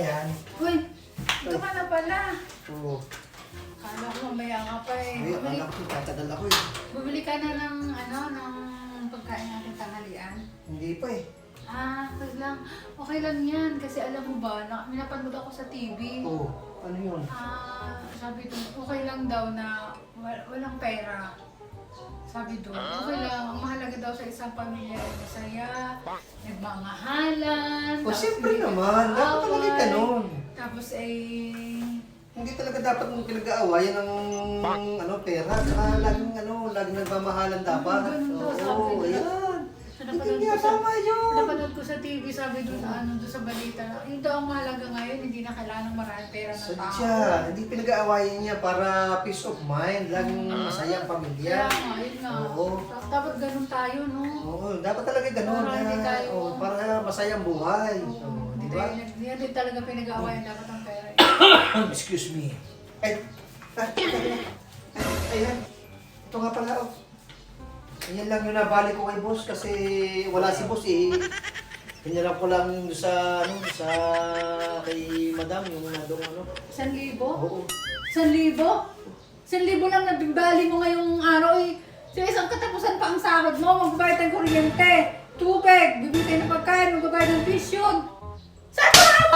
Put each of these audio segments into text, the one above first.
yan. Uy, ito ka na pala. Oo. Kala ko mamaya ka pa eh. Ay, akala ko tatagal ako eh. Bumili ka na ng ng pagkain natin tanghalian. Hindi pa eh. Okay lang. Okay lang yan. Kasi alam mo ba, minapanood ako sa TV. Oo. Ano yun? Sabi doon, okay lang daw na walang pera. Sabi doon, okay lang. Ang mahalaga daw sa isang pamilya ay masaya, nagmamahalan. O, tapos siyempre hindi naman. Dapat talaga nag-aaway. ganun. Tapos ay... Hindi talaga dapat mong pinag-aawayan ng pera. Saka laging laging nagmamahalan dapat. Ganun daw, sabi Oo, nila. ayan. Hindi Napanood niya ko sa, tama yun. napanood ko sa TV, sabi doon doon sa balita. Yung daw ang mahalaga ngayon, hindi na kailangan ng maraming pera ng tao. Sadya, hindi pinag-aawayan niya para peace of mind. Laging masaya ang pamilya. Kaya nga, yun nga. Oo. Dapat ganun tayo, no? Oo, dapat talaga ganun. Para hindi tayo- Para masaya ang buhay. Oo, Oo, hindi di ba? din talaga pinag-aawayan dapat ang pera. Excuse me. Ayan. Ito nga pala, oh. Ayan lang yung nabalik ko kay boss kasi wala si boss eh. Pinalam ko lang yung sa kay madam yung doon 1,000? Oo. 1,000? 1,000 lang nabimbali mo ngayong araw eh. Sa isang katapusan pa ang sahod mo, magbabayad ng kuryente, tubig, bibili kayo ng pagkain, magbabayad ng pisyon. Saan mo na ang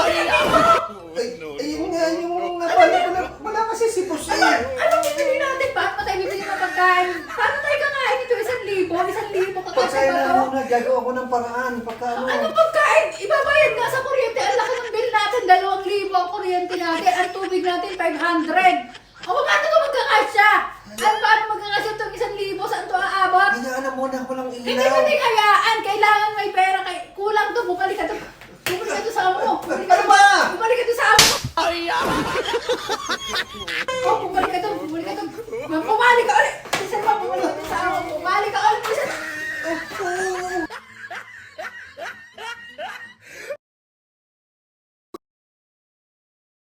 Ayun nga yung nabalik ko na wala kasi si boss eh. Anong bibili natin? Paano tayo bibili ng pagkain? Paano tayo kakain ito? 1,000? 1,000 kakasya Pagkain ba na to? muna, gagawa ko ng paraan. Anong pagkain? Ibabayad nga sa kuryente. Ang laki ng bill natin. 2,000 ang kuryente natin. Ang tubig natin, 500. O paano ito magkakasya? Paano magkakasya itong 1,000? Saan ito aabot? Hayaan na muna ako lang Hindi ilaw. pwede kayaan. Kailangan may pera. Kulang to. Bumalik ka to. Bumalik ka to sa amo mo. Bumalik ka Ano to. ba? Bumalik ka to sa amo mo. Oh, bumalik ka to. Bumalik ka to. Bumalik ka.